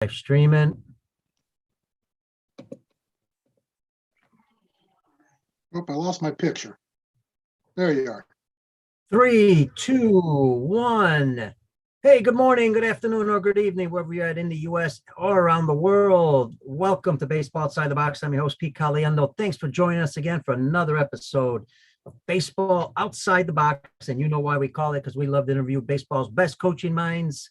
Streaming. Oh, I lost my picture. There you are. 3, 2, 1. Hey, good morning, good afternoon, or good evening, wherever you're at in the U.S. or around the world. Welcome to Baseball Outside the Box. I'm your host, Pete Caliendo. Thanks for joining us again for another episode of Baseball Outside the Box. And you know why we call it, because we love to interview baseball's best coaching minds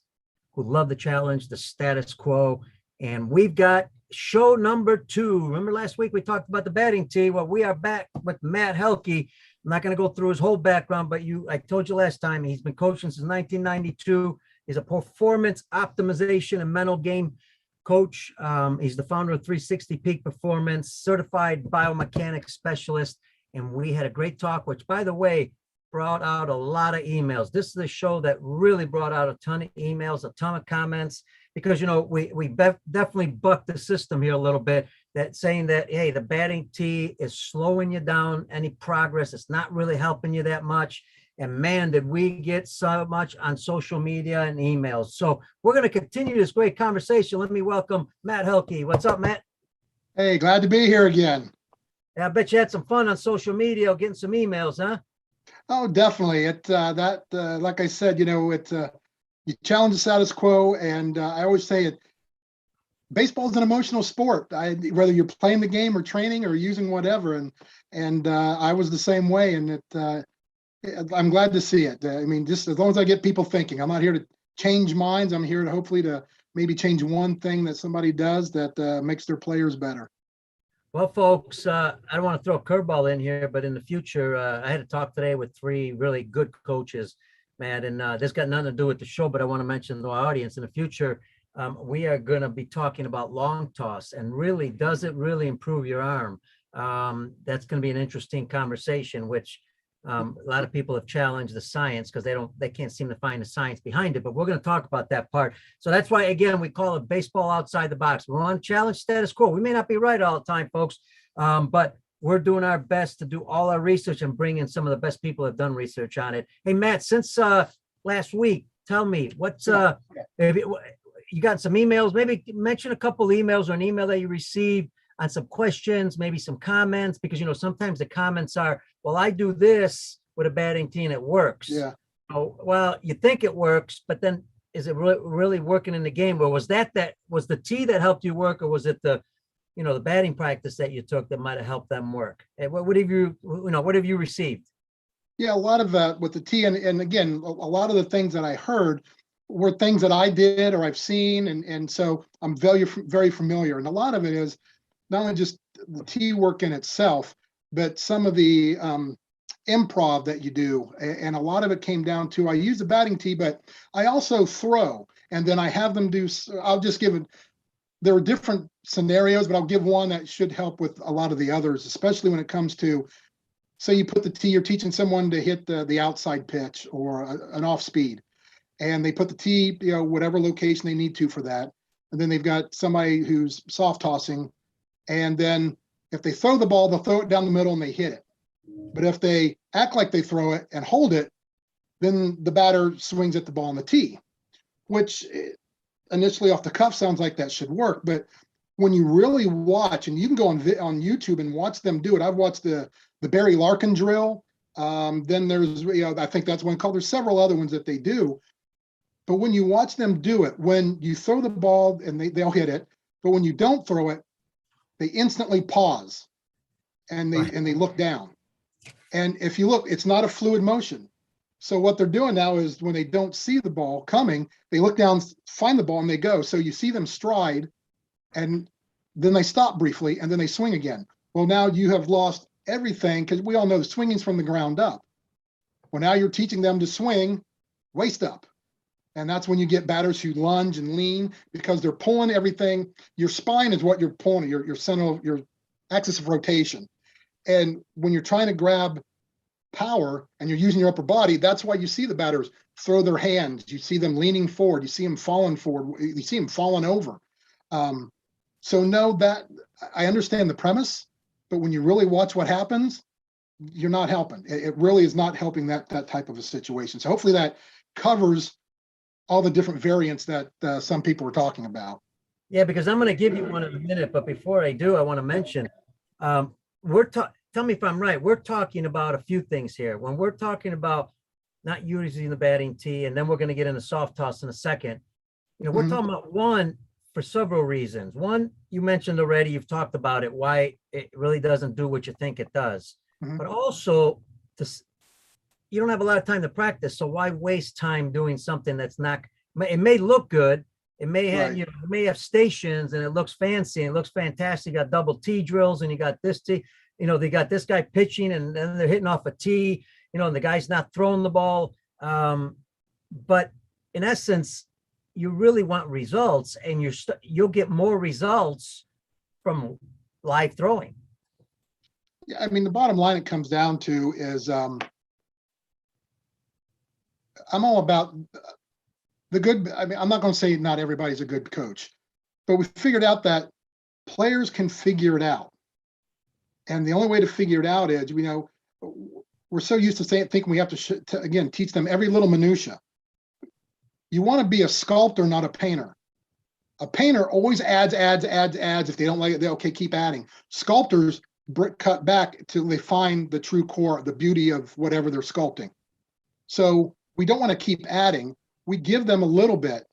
who love the challenge, the status quo. And we've got show number 2. Remember last week we talked about the batting tee? Well, we are back with Matt Helke. I'm not going to go through his whole background, but I told you last time, he's been coaching since 1992. He's a performance optimization and mental game coach. He's the founder of 360 Peak Performance, certified biomechanics specialist. And we had a great talk, which, by the way, brought out a lot of emails. This is a show that really brought out a ton of emails, a ton of comments, because, you know, we definitely bucked the system here a little bit, that saying that, hey, the batting tee is slowing you down any progress. It's not really helping you that much. And man, did we get so much on social media and emails. So we're going to continue this great conversation. Let me welcome Matt Helke. What's up, Matt? Hey, glad to be here again. Yeah, I bet you had some fun on social media getting some emails, huh? Oh, definitely. Like I said, you know, you challenge the status quo, and I always say baseball is an emotional sport. Whether you're playing the game or training or using whatever, and I was the same way, and I'm glad to see it. I mean, just as long as I get people thinking, I'm not here to change minds. I'm here to hopefully to maybe change one thing that somebody does that makes their players better. Well, folks, I don't want to throw a curveball in here, but in the future, I had a talk today with 3 really good coaches, Matt, and this got nothing to do with the show, but I want to mention to our audience in the future, we are going to be talking about long toss, and really, does it really improve your arm? That's going to be an interesting conversation, which a lot of people have challenged the science because they can't seem to find the science behind it, but we're going to talk about that part. So that's why, again, we call it baseball outside the box. We're on challenge status quo. We may not be right all the time, folks, but we're doing our best to do all our research and bring in some of the best people who have done research on it. Hey, Matt, since last week, tell me you got some emails, maybe mention a couple emails or an email that you received on some questions, maybe some comments, because, you know, sometimes the comments are, well, I do this with a batting tee and it works. Yeah. Oh, well, you think it works, but then is it really working in the game? Or was was the tee that helped you work, or was it the batting practice that you took that might have helped them work? What have you received? Yeah, a lot of that with the tee, and again, a lot of the things that I heard were things that I did or I've seen, and so I'm very, very familiar. And a lot of it is not only just the tee work in itself, but some of the improv that you do. And a lot of it came down to, I use the batting tee, but I also throw. And then I have them I'll just give it, there are different scenarios, but I'll give one that should help with a lot of the others, especially when it comes to, say you put the tee, you're teaching someone to hit the outside pitch or an off speed. And they put the tee, whatever location they need to for that. And then they've got somebody who's soft tossing. And then if they throw the ball, they'll throw it down the middle and they hit it. But if they act like they throw it and hold it, then the batter swings at the ball on the tee, which initially off the cuff sounds like that should work. But when you really watch, and you can go on YouTube and watch them do it. I've watched the Barry Larkin drill. Then there's, I think that's one called. There's several other ones that they do. But when you watch them do it, when you throw the ball and they'll hit it, but when you don't throw it, they instantly pause and they look down. And if you look, it's not a fluid motion. So what they're doing now is when they don't see the ball coming, they look down, find the ball, and they go. So you see them stride, and then they stop briefly, and then they swing again. Well, now you have lost everything, because we all know the swinging's from the ground up. Well, now you're teaching them to swing waist up. And that's when you get batters who lunge and lean, because they're pulling everything. Your spine is what you're pulling, your center, your axis of rotation. And when you're trying to grab power and you're using your upper body, that's why you see the batters throw their hands. You see them leaning forward. You see them falling forward. You see them falling over. So no, that I understand the premise, but when you really watch what happens, you're not helping. It really is not helping that type of a situation. So hopefully that covers all the different variants that some people were talking about. Yeah, because I'm going to give you one in a minute, but before I do, I want to mention, we're tell me if I'm right. We're talking about a few things here. When we're talking about not using the batting tee, and then we're going to get into soft toss in a second. We're Mhm. talking about one for several reasons. One, you mentioned already, you've talked about it, why it really doesn't do what you think it does. Mhm. But also, you don't have a lot of time to practice, so why waste time doing something that's not? It may look good. It may have Right. it may have stations and it looks fancy and it looks fantastic. You got double T drills and you got this T. They got this guy pitching and then they're hitting off a tee. And the guy's not throwing the ball. But in essence, you really want results, and you'll get more results from live throwing. Yeah, I mean, the bottom line it comes down to is I'm all about the good. I mean, I'm not going to say not everybody's a good coach, but we figured out that players can figure it out. And the only way to figure it out is, we're so used to thinking we have to again, teach them every little minutia. You want to be a sculptor, not a painter. A painter always adds. If they don't like it, they okay, keep adding. Sculptors cut back till they find the true core, the beauty of whatever they're sculpting. So we don't want to keep adding. We give them a little bit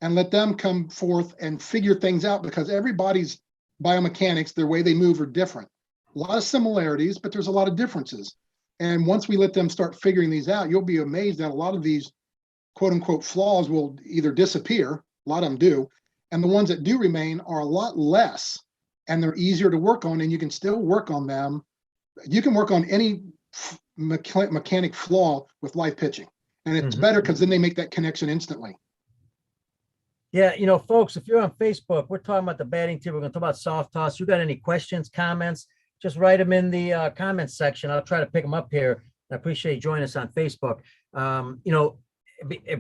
and let them come forth and figure things out, because everybody's biomechanics, their way they move are different. A lot of similarities, but there's a lot of differences. And once we let them start figuring these out, you'll be amazed that a lot of these quote unquote flaws will either disappear, a lot of them do, and the ones that do remain are a lot less, and they're easier to work on, and you can still work on them. You can work on any mechanic flaw with live pitching, and it's better because then they make that connection instantly. Yeah, folks, if you're on Facebook, we're talking about the batting tee. We're going to talk about soft toss. You got any questions, comments? Just write them in the comments section. I'll try to pick them up here. I appreciate you joining us on Facebook.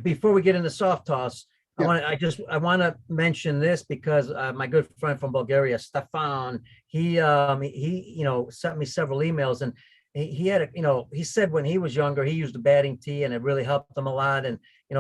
Before we get into soft toss, I want to mention this because my good friend from Bulgaria, Stefan, he sent me several emails, and he had he said when he was younger he used the batting tee and it really helped him a lot. And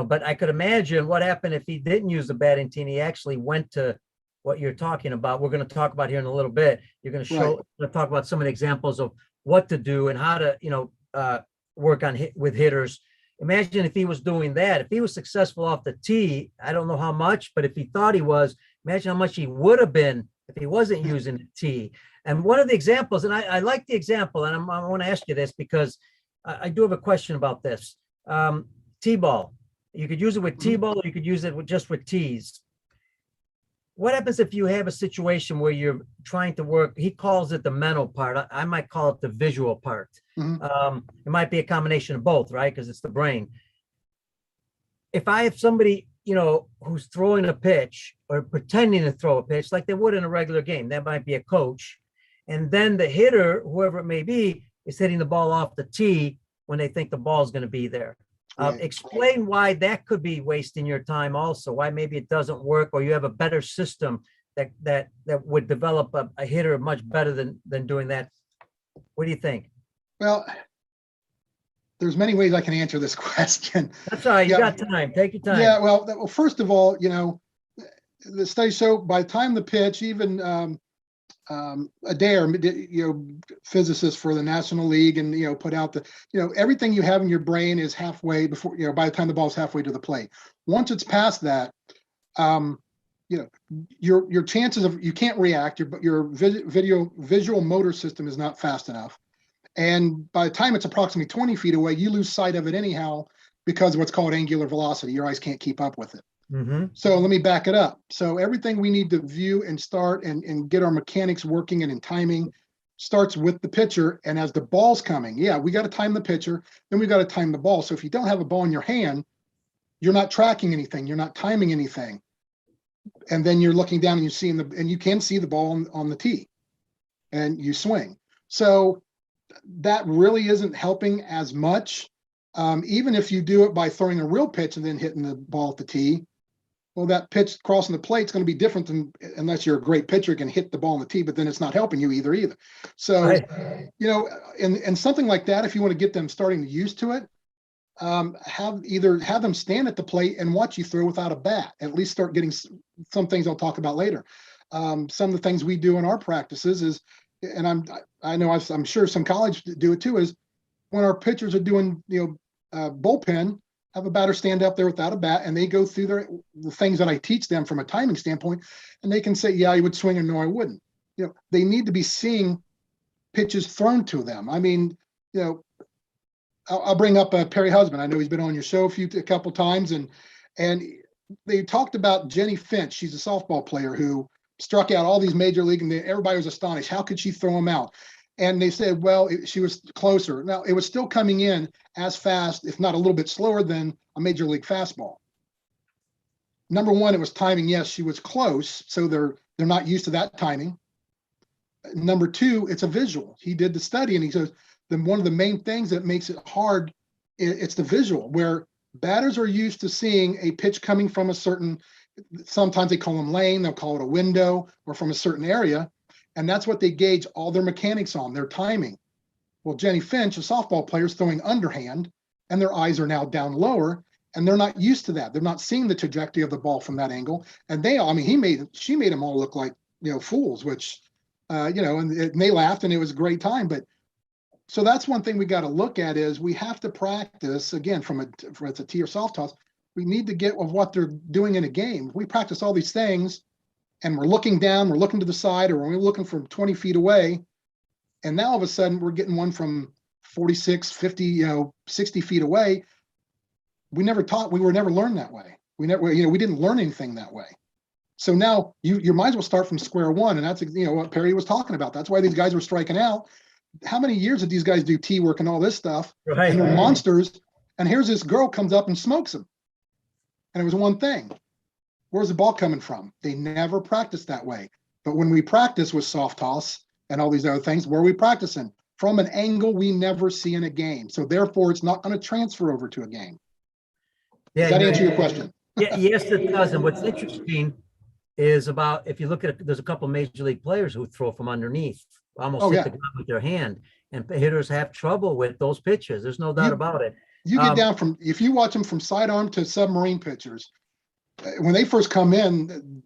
but I could imagine what happened if he didn't use the batting tee and he actually went to what you're talking about. We're going to talk about here in a little bit. You're going to talk about some of the examples of what to do and how to work on with hitters. Imagine if he was doing that. If he was successful off the tee, I don't know how much, but if he thought he was, imagine how much he would have been if he wasn't using the tee. And one of the examples, and I like the example, and I want to ask you this because I do have a question about this. T-ball. You could use it with T-ball, or you could use it just with tees. What happens if you have a situation where you're trying to work? He calls it the mental part. I might call it the visual part. It might be a combination of both, right? Because it's the brain. If I have somebody, who's throwing a pitch or pretending to throw a pitch like they would in a regular game, that might be a coach. And then the hitter, whoever it may be, is hitting the ball off the tee when they think the ball is going to be there. Explain why that could be wasting your time also, why maybe it doesn't work, or you have a better system that would develop a hitter much better than doing that. What do you think? Well, there's many ways I can answer this question. That's all right. You got time. Take your time. Yeah. Well, first of all, the studies show by the time the pitch, even Adair, physicist for the National League, and put out the, everything you have in your brain is halfway before, by the time the ball's halfway to the plate. Once it's past that, your chances of, you can't react. Your visual motor system is not fast enough. And by the time it's approximately 20 feet away, you lose sight of it anyhow because of what's called angular velocity. Your eyes can't keep up with it. So let me back it up. So everything we need to view and start and get our mechanics working and in timing starts with the pitcher. And as the ball's coming, we got to time the pitcher, then we got to time the ball. So if you don't have a ball in your hand, you're not tracking anything, you're not timing anything. And then you're looking down and you can see the ball on the tee and you swing. So that really isn't helping as much. Even if you do it by throwing a real pitch and then hitting the ball at the tee, well, that pitch crossing the plate is going to be different than unless you're a great pitcher, can hit the ball on the tee, but then it's not helping you either. So, and something like that, if you want to get them starting to used to it, have them stand at the plate and watch you throw without a bat. At least start getting, some things I'll talk about later. Some of the things we do in our practices is, and I'm sure some college do it too, is when our pitchers are doing, bullpen, have a batter stand up there without a bat, and they go through the things that I teach them from a timing standpoint, and they can say, yeah, I would swing, or no, I wouldn't. They need to be seeing pitches thrown to them. I mean, I'll bring up Perry Husband. I know he's been on your show a couple times, and they talked about Jenny Finch. She's a softball player who struck out all these major league, and everybody was astonished. How could she throw them out? And they said, well, she was closer. Now, it was still coming in as fast, if not a little bit slower than a major league fastball. Number one, it was timing. Yes, she was close, so they're not used to that timing. Number two, it's a visual. He did the study, and he says then one of the main things that makes it hard, it's the visual, where batters are used to seeing a pitch coming from a certain, sometimes they call them lane, they'll call it a window, or from a certain area. And that's what they gauge all their mechanics on, their timing. Well, Jenny Finch, a softball player, is throwing underhand, and their eyes are now down lower, and they're not used to that. They're not seeing the trajectory of the ball from that angle. And she made them all look like, fools, which, and they laughed, and it was a great time. But so that's one thing we got to look at is we have to practice, again, from it's a tee or soft toss, we need to get of what they're doing in a game. We practice all these things, and we're looking down, we're looking to the side, or we're looking from 20 feet away. And now all of a sudden we're getting one from 46, 50, 60 feet away. We were never learned that way. We didn't learn anything that way. So now you might as well start from square one. And that's, what Perry was talking about. That's why these guys were striking out. How many years did these guys do tee work and all this stuff? Right. And they're monsters. And here's this girl comes up and smokes them. And it was one thing. Where's the ball coming from? They never practiced that way. But when we practice with soft toss and all these other things, where are we practicing? From an angle we never see in a game. So therefore, it's not going to transfer over to a game. Yeah, does that answer your question? Yeah, yes, it does. And what's interesting is about, if you look at it, there's a couple of major league players who throw from underneath, almost hit the ground with their hand. And hitters have trouble with those pitches. There's no doubt about it. You get down if you watch them from sidearm to submarine pitchers, when they first come in,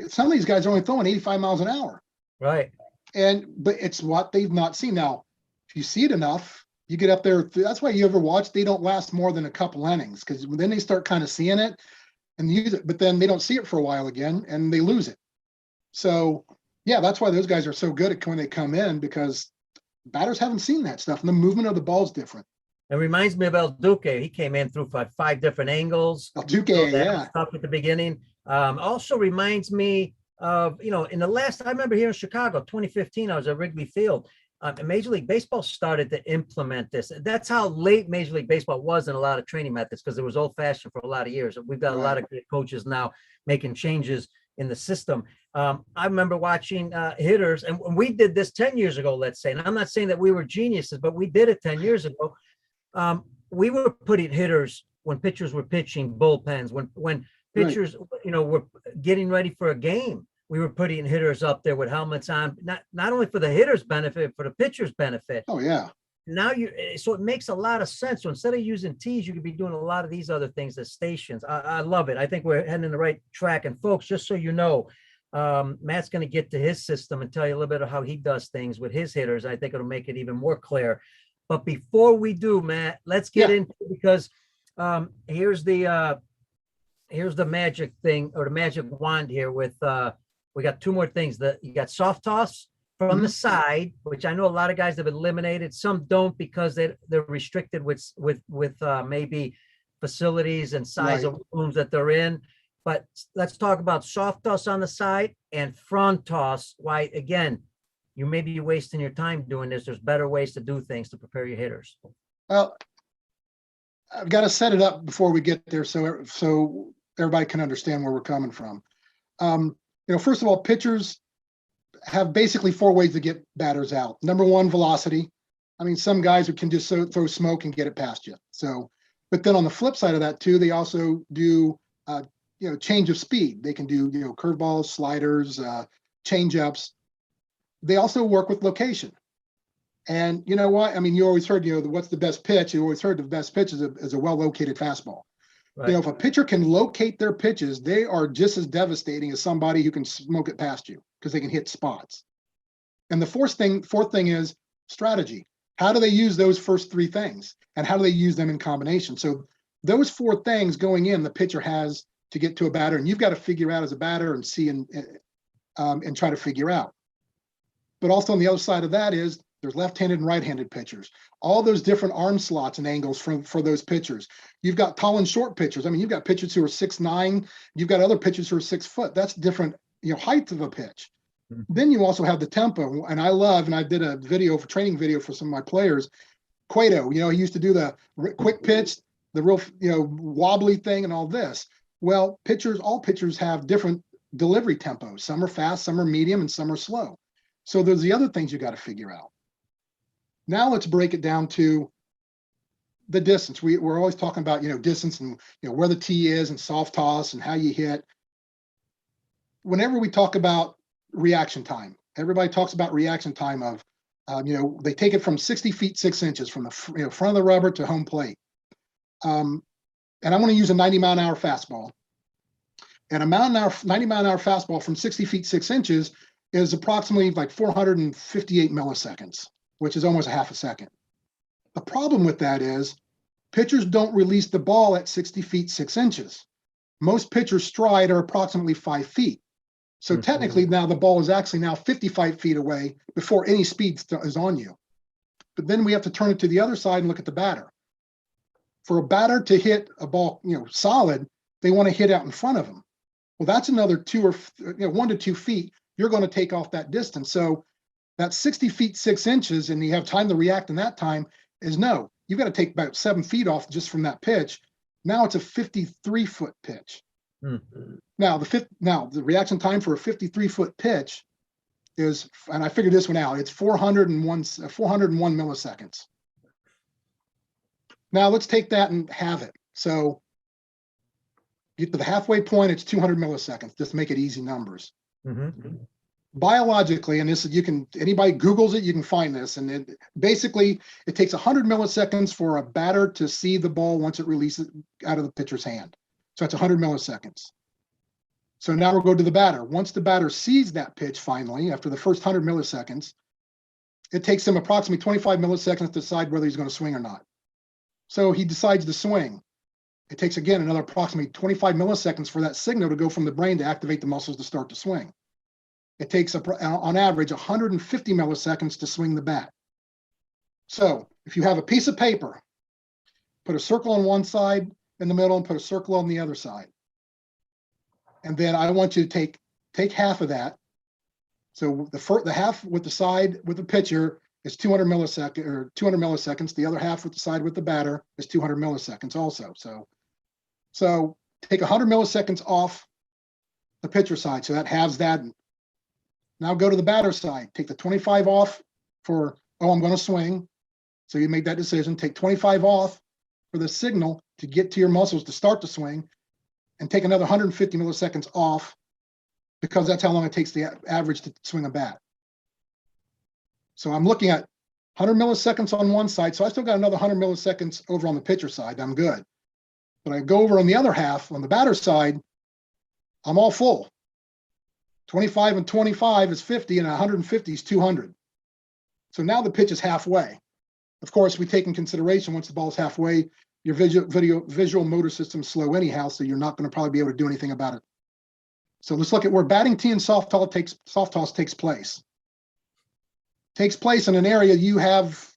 some of these guys are only throwing 85 miles an hour. Right. But it's what they've not seen. Now, if you see it enough, you get up there. That's why you ever watch, they don't last more than a couple innings, because then they start kind of seeing it and use it, but then they don't see it for a while again and they lose it. So yeah, that's why those guys are so good at when they come in, because batters haven't seen that stuff, and the movement of the ball is different. It reminds me of El Duque. He came in through five different angles. El Duque, yeah. Stuff at the beginning. Also reminds me of, in the last, I remember here in Chicago, 2015, I was at Wrigley Field. Major League Baseball started to implement this. That's how late Major League Baseball was in a lot of training methods, because it was old-fashioned for a lot of years. We've got a lot of great coaches now making changes in the system. I remember watching hitters, and we did this 10 years ago, let's say, and I'm not saying that we were geniuses, but we did it 10 years ago. We were putting hitters when pitchers were pitching bullpens, when pitchers, were getting ready for a game. We were putting hitters up there with helmets on, not only for the hitter's benefit, for the pitcher's benefit. Oh, yeah. Now so it makes a lot of sense. So instead of using tees, you could be doing a lot of these other things as stations. I love it. I think we're heading in the right track. And folks, just so you know, Matt's going to get to his system and tell you a little bit of how he does things with his hitters. I think it'll make it even more clear. But before we do, Matt, let's get into it, because here's the magic thing, or the magic wand here with we got two more things. You got soft toss from the side, which I know a lot of guys have eliminated. Some don't, because they're restricted with maybe facilities and size of rooms that they're in. But let's talk about soft toss on the side and front toss. Why, again, you may be wasting your time doing this. There's better ways to do things to prepare your hitters. Well, I've got to set it up before we get there, so everybody can understand where we're coming from. First of all, pitchers have basically four ways to get batters out. Number one, velocity. I mean, some guys who can just throw smoke and get it past you. So, but then on the flip side of that too, they also do, change of speed. They can do, curveballs, sliders, change ups. They also work with location. And you know what? I mean, you always heard, what's the best pitch? You always heard the best pitch is a well-located fastball. Right. If a pitcher can locate their pitches, they are just as devastating as somebody who can smoke it past you because they can hit spots. And the fourth thing is strategy. How do they use those first three things? And how do they use them in combination? So those four things going in, the pitcher has to get to a batter, and you've got to figure out as a batter and see and try to figure out. But also on the other side of that is there's left-handed and right-handed pitchers. All those different arm slots and angles for those pitchers. You've got tall and short pitchers. I mean, you've got pitchers who are 6'9". You've got other pitchers who are 6 foot. That's different, height of a pitch. Then you also have the tempo, and I did a training video for some of my players. Cueto, he used to do the quick pitch, the real, wobbly thing and all this. Well, all pitchers have different delivery tempos. Some are fast, some are medium, and some are slow. So there's the other things you got to figure out. Now let's break it down to the distance. We're always talking about, distance and, where the tee is and soft toss and how you hit. Whenever we talk about reaction time, everybody talks about reaction time of, they take it from 60 feet, 6 inches from the front of the rubber to home plate. And I'm going to use a 90-mile-an-hour fastball. And a 90-mile-an-hour fastball from 60 feet, 6 inches is approximately like 458 milliseconds, which is almost a half a second. The problem with that is pitchers don't release the ball at 60 feet, 6 inches. Most pitchers' stride are approximately 5 feet. So technically now the ball is actually now 55 feet away before any speed is on you. But then we have to turn it to the other side and look at the batter. For a batter to hit a ball, solid, they want to hit out in front of them. Well, that's another 1 to 2 feet. You're going to take off that distance. So that 60 feet, 6 inches, and you have time to react in that time is no. You've got to take about 7 feet off just from that pitch. Now it's a 53-foot pitch. Now the reaction time for a 53-foot pitch is, and I figured this one out, it's 401 milliseconds. Now let's take that and have it. So get to the halfway point, it's 200 milliseconds, just to make it easy numbers. Biologically, and anybody Googles it, you can find this. And it takes 100 milliseconds for a batter to see the ball once it releases out of the pitcher's hand. So that's 100 milliseconds. So now we'll go to the batter. Once the batter sees that pitch finally, after the first 100 milliseconds, it takes him approximately 25 milliseconds to decide whether he's going to swing or not. So he decides to swing. It takes, again, another approximately 25 milliseconds for that signal to go from the brain to activate the muscles to start to swing. It takes, on average, 150 milliseconds to swing the bat. So if you have a piece of paper, put a circle on one side in the middle and put a circle on the other side. And then I want you to take half of that. So the half with the side with the pitcher is 200 milliseconds. The other half with the side with the batter is 200 milliseconds also. So take 100 milliseconds off the pitcher side. So that halves that. Now go to the batter side. Take the 25 off for, I'm going to swing. So you make that decision. Take 25 off for the signal to get to your muscles to start to swing, and take another 150 milliseconds off because that's how long it takes the average to swing a bat. So I'm looking at 100 milliseconds on one side. So I still got another 100 milliseconds over on the pitcher side. I'm good. But I go over on the other half, on the batter side, I'm all full. 25 and 25 is 50, and 150 is 200. So now the pitch is halfway. Of course, we take in consideration once the ball is halfway, your visual motor system is slow anyhow, so you're not going to probably be able to do anything about it. So let's look at where batting tee and soft toss takes place. Takes place in an area you have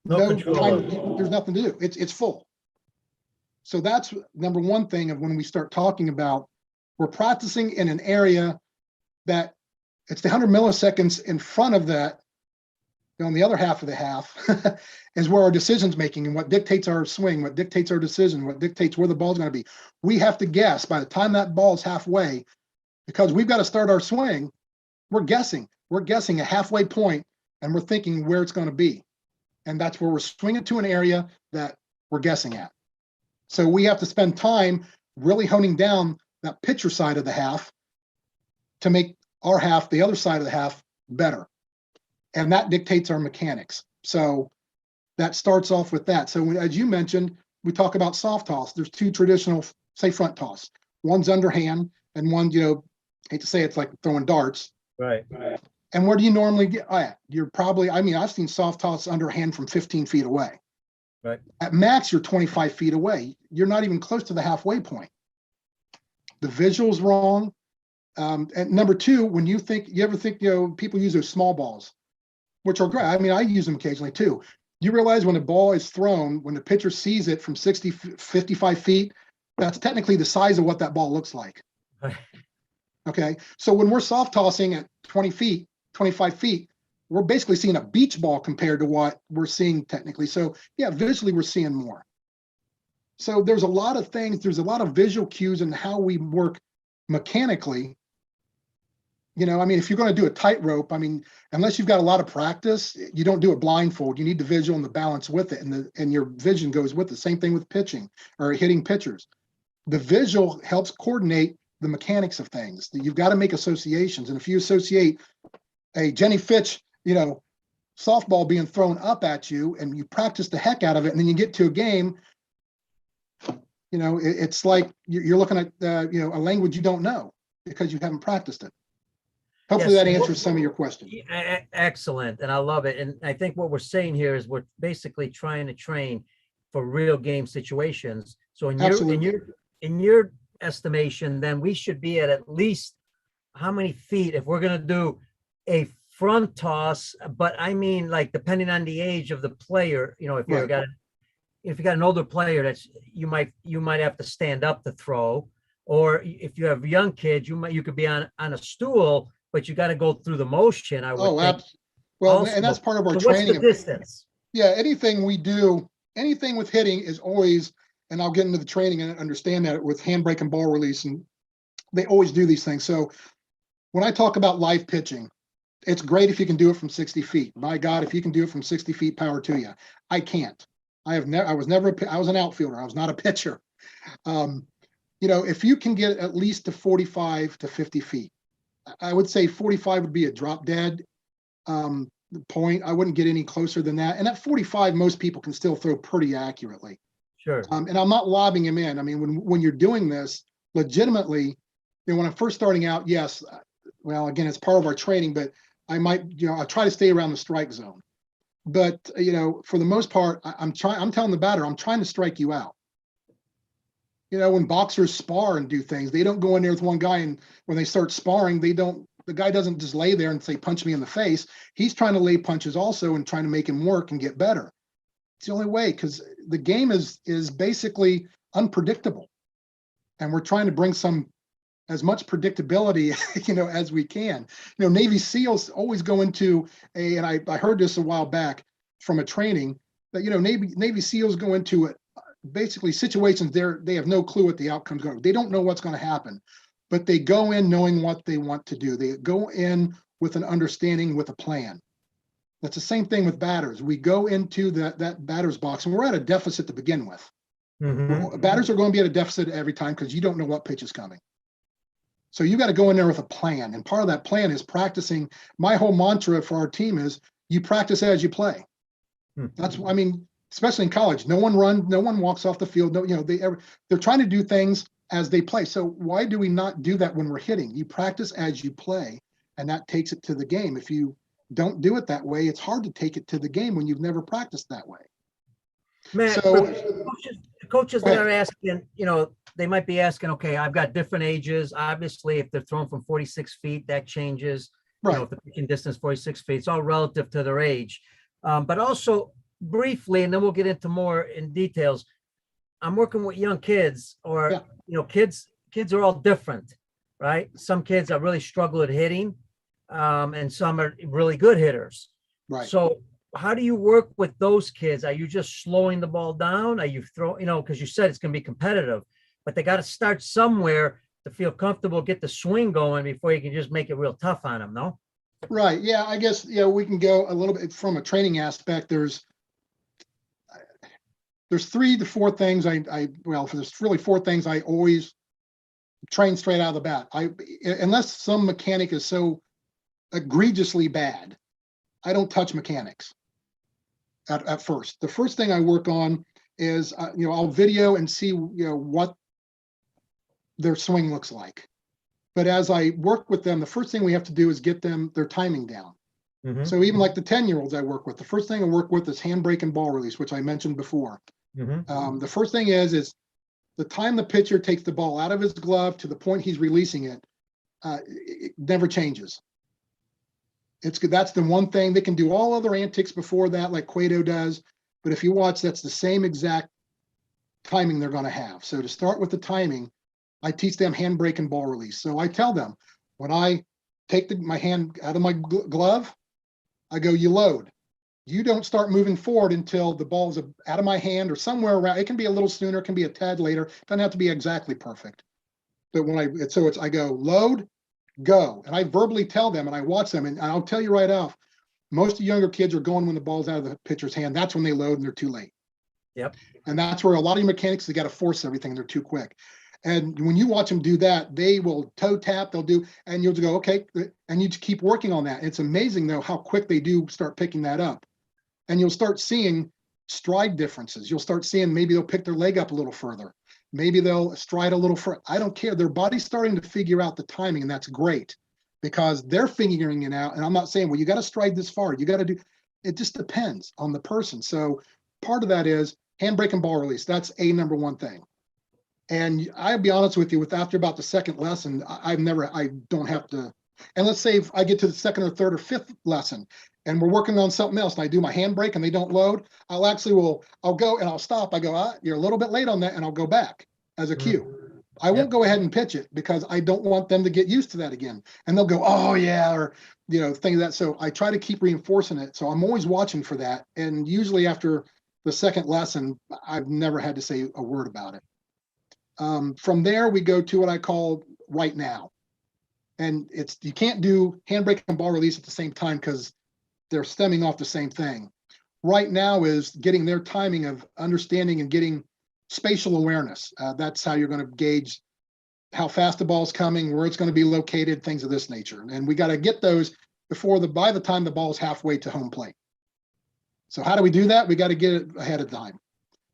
no time. There's nothing to do. It's full. So that's number one thing of when we start talking about we're practicing in an area that it's the 100 milliseconds in front of that. On the other half of the half is where our decisions making and what dictates our swing, what dictates our decision, what dictates where the ball's going to be. We have to guess by the time that ball's halfway, because we've got to start our swing. We're guessing a halfway point, and we're thinking where it's going to be. And that's where we're swinging to an area that we're guessing at. So we have to spend time really honing down that pitcher side of the half to make our half, the other side of the half, better. And that dictates our mechanics. So that starts off with that. So as you mentioned, we talk about soft toss. There's two traditional, say, front toss. One's underhand, and one, hate to say it's like throwing darts. Right. And where do you normally get at? You're probably, I've seen soft toss underhand from 15 feet away. Right. At max, you're 25 feet away. You're not even close to the halfway point. The visual's wrong. And number two, when you ever think, people use those small balls, which are great. I use them occasionally too. You realize when a ball is thrown, when the pitcher sees it from 60, 55 feet, that's technically the size of what that ball looks like. Right. Okay. So when we're soft tossing at 20 feet, 25 feet, we're basically seeing a beach ball compared to what we're seeing technically. So yeah, visually we're seeing more. So there's a lot of things, there's a lot of visual cues in how we work mechanically. If you're going to do a tightrope, unless you've got a lot of practice, you don't do it blindfold. You need the visual and the balance with it, and your vision goes with it. Same thing with pitching or hitting pitchers. The visual helps coordinate the mechanics of things. You've got to make associations. And if you associate a Jenny Fitch, softball being thrown up at you, and you practice the heck out of it, and then you get to a game, it's like you're looking at, a language you don't know because you haven't practiced it. Hopefully that answers some of your questions. Excellent. And I love it. And I think what we're saying here is we're basically trying to train for real game situations. So in your estimation, then we should be at least how many feet if we're going to do a front toss, but like depending on the age of the player, if you've got an older player that's you might have to stand up to throw, or if you have young kids, you could be on a stool, but you got to go through the motion. I would think. Absolutely. Well, and that's part of our training. What's the distance? Yeah, anything we do, anything with hitting is always, and I'll get into the training and understand that with handbrake and ball release, and they always do these things. So when I talk about live pitching, it's great if you can do it from 60 feet. My God, if you can do it from 60 feet, power to you. I can't. I was an outfielder. I was not a pitcher. If you can get at least to 45 to 50 feet, I would say 45 would be a drop dead point. I wouldn't get any closer than that. And at 45, most people can still throw pretty accurately. Sure. And I'm not lobbing him in. When you're doing this legitimately, when I'm first starting out, yes, well, again, it's part of our training, but I might, I try to stay around the strike zone. But, for the most part, I'm telling the batter, I'm trying to strike you out. When boxers spar and do things, they don't go in there with one guy, and when they start sparring, the guy doesn't just lay there and say, punch me in the face. He's trying to lay punches also and trying to make him work and get better. It's the only way, because the game is basically unpredictable. And we're trying to bring as much predictability, as we can. Navy SEALs always go into and I heard this a while back from a training that, Navy SEALs go into it. Basically situations they have no clue what the outcome's going to be. They don't know what's going to happen, but they go in knowing what they want to do. They go in with an understanding, with a plan. That's the same thing with batters. We go into that batter's box and we're at a deficit to begin with. Mm-hmm. Batters are going to be at a deficit every time because you don't know what pitch is coming. So you got to go in there with a plan. And part of that plan is practicing. My whole mantra for our team is you practice as you play. That's, especially in college, no one walks off the field. No, they're trying to do things as they play. So why do we not do that when we're hitting? You practice as you play, and that takes it to the game. If you don't do it that way, it's hard to take it to the game when you've never practiced that way. Matt, so coaches that are asking, they might be asking, okay, I've got different ages. Obviously, if they're thrown from 46 feet, that changes. Right. If the pitching distance 46 feet, it's all relative to their age. But also briefly, and then we'll get into more in details. I'm working with young kids, or kids are all different, right? Some kids are really struggle at hitting, and some are really good hitters. Right. So how do you work with those kids? Are you just slowing the ball down? Are you because you said it's going to be competitive, but they got to start somewhere to feel comfortable, get the swing going before you can just make it real tough on them, no? Right. Yeah, I guess, we can go a little bit from a training aspect. There's 3 to 4 things there's really 4 things I always train straight out of the bat. Unless some mechanic is so egregiously bad, I don't touch mechanics at first. The first thing I work on is, I'll video and see, what their swing looks like. But as I work with them, the first thing we have to do is get them their timing down. Mhm. So even like the 10-year-olds I work with, the first thing I work with is handbrake and ball release, which I mentioned before. Mhm. The first thing is the time the pitcher takes the ball out of his glove to the point he's releasing it, it never changes. It's good. That's the one thing. They can do all other antics before that, like Cueto does. But if you watch, that's the same exact timing they're going to have. So to start with the timing, I teach them handbrake and ball release. So I tell them, when I take my hand out of my glove, I go, you load. You don't start moving forward until the ball's out of my hand or somewhere around. It can be a little sooner, it can be a tad later. It doesn't have to be exactly perfect. But when I go load, go. And I verbally tell them and I watch them. And I'll tell you right off, most of the younger kids are going when the ball's out of the pitcher's hand. That's when they load and they're too late. Yep. And that's where a lot of your mechanics, they got to force everything. They're too quick. And when you watch them do that, they will toe tap, they'll do, and you'll just go, okay. And you just keep working on that. It's amazing though, how quick they do start picking that up. And you'll start seeing stride differences. You'll start seeing maybe they'll pick their leg up a little further. Maybe they'll stride a little further. I don't care. Their body's starting to figure out the timing, and that's great because they're figuring it out. And I'm not saying, well, you got to stride this far. You got to do, it just depends on the person. So part of that is handbrake and ball release. That's a number one thing. And I'll be honest with you, with after about the second lesson, I don't have to. And let's say if I get to the second or third or fifth lesson and we're working on something else and I do my handbrake and they don't load, I'll go and I'll stop. I go, you're a little bit late on that, and I'll go back as a cue. I won't go ahead and pitch it because I don't want them to get used to that again. And they'll go, oh yeah, or things like that. So I try to keep reinforcing it. So I'm always watching for that. And usually after the second lesson, I've never had to say a word about it. From there, we go to what I call right now. And you can't do handbrake and ball release at the same time because they're stemming off the same thing. Right now is getting their timing of understanding and getting spatial awareness. That's how you're going to gauge how fast the ball's coming, where it's going to be located, things of this nature. And we got to get those by the time the ball's halfway to home plate. So how do we do that? We got to get it ahead of time.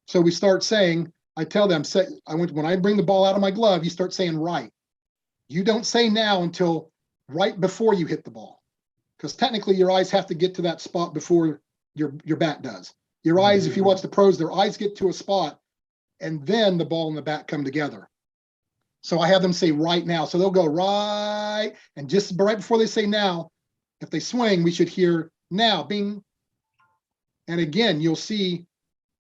So we start saying, I tell them, when I bring the ball out of my glove, you start saying right. You don't say now until right before you hit the ball. Because technically your eyes have to get to that spot before your bat does. Your eyes, if you watch the pros, their eyes get to a spot and then the ball and the bat come together. So I have them say right now. So they'll go right, and just right before they say now, if they swing, we should hear now, bing. And again, you'll see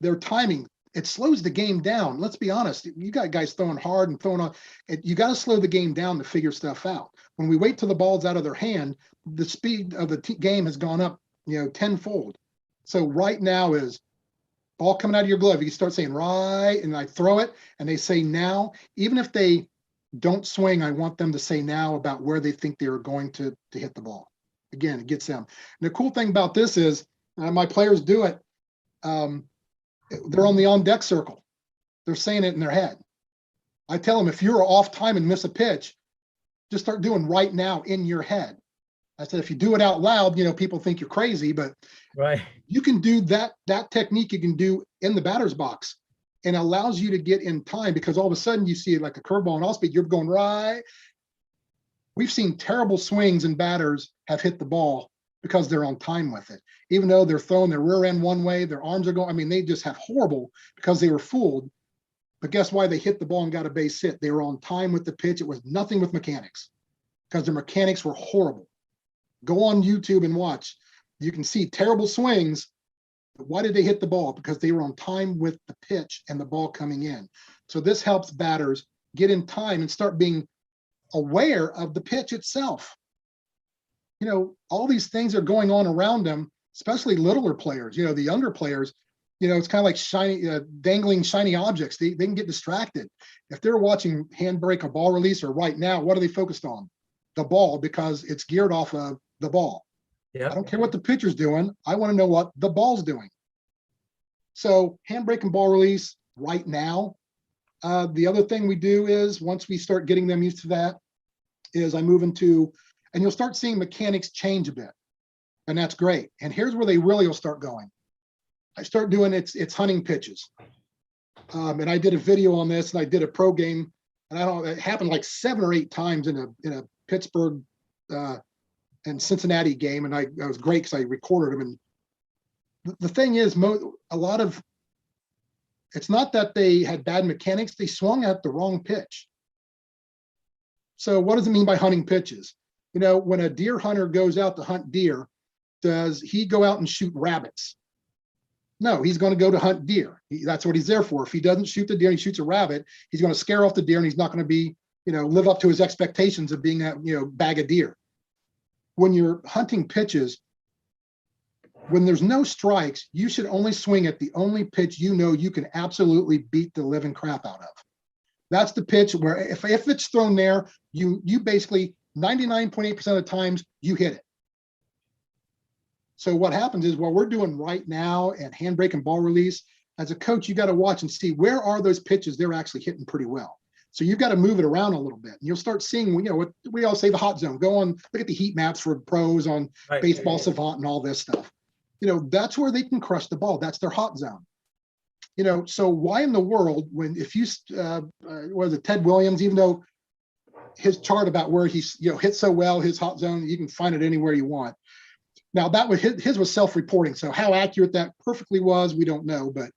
their timing. It slows the game down. Let's be honest. You got guys throwing hard and throwing on. You got to slow the game down to figure stuff out. When we wait till the ball's out of their hand, the speed of the game has gone up, tenfold. So right now is ball coming out of your glove. You start saying right, and I throw it, and they say now. Even if they don't swing, I want them to say now about where they think they are going to hit the ball. Again, it gets them. And the cool thing about this is my players do it. They're on the on deck circle. They're saying it in their head. I tell them, if you're off time and miss a pitch, just start doing right now in your head. I said, if you do it out loud, people think you're crazy, but right. You can do that technique you can do in the batter's box, and allows you to get in time because all of a sudden you see it like a curveball and off speed, you're going right. We've seen terrible swings and batters have hit the ball because they're on time with it. Even though they're throwing their rear end one way, their arms are going, they just have horrible because they were fooled. But guess why they hit the ball and got a base hit? They were on time with the pitch. It was nothing with mechanics because their mechanics were horrible. Go on YouTube and watch. You can see terrible swings. But why did they hit the ball? Because they were on time with the pitch and the ball coming in. So this helps batters get in time and start being aware of the pitch itself. All these things are going on around them, especially littler players, the younger players, it's kind of like shiny, dangling shiny objects. They can get distracted. If they're watching handbrake or ball release or right now, what are they focused on? The ball, because it's geared off of the ball. Yep. I don't care what the pitcher's doing. I want to know what the ball's doing. So handbrake and ball release right now. The other thing we do is once we start getting them used to that is I move into, and you'll start seeing mechanics change a bit. And that's great. And here's where they really will start going. I start doing it's hunting pitches. And I did a video on this, and I did a pro game, and I don't. It happened like 7 or 8 times in a Pittsburgh and Cincinnati game, and I was great because I recorded them. And the thing is, a lot of it's not that they had bad mechanics; they swung at the wrong pitch. So what does it mean by hunting pitches? You know, when a deer hunter goes out to hunt deer, does he go out and shoot rabbits? No, he's going to go to hunt deer. That's what he's there for. If he doesn't shoot the deer and he shoots a rabbit, he's going to scare off the deer, and he's not going to be, live up to his expectations of being a, bag of deer. When you're hunting pitches, when there's no strikes, you should only swing at the only pitch you can absolutely beat the living crap out of. That's the pitch where if it's thrown there, you basically 99.8% of the times you hit it. So what happens is what we're doing right now at handbrake and ball release, as a coach, you got to watch and see where are those pitches they're actually hitting pretty well. So you've got to move it around a little bit. And you'll start seeing, what we all say, the hot zone. Go on, look at the heat maps for pros on Baseball Savant and all this stuff. That's where they can crush the ball. That's their hot zone. So why in the world, if you, was it Ted Williams, even though his chart about where he's, hit so well, his hot zone, you can find it anywhere you want. Now that was his was self-reporting. So how accurate that perfectly was, we don't know. But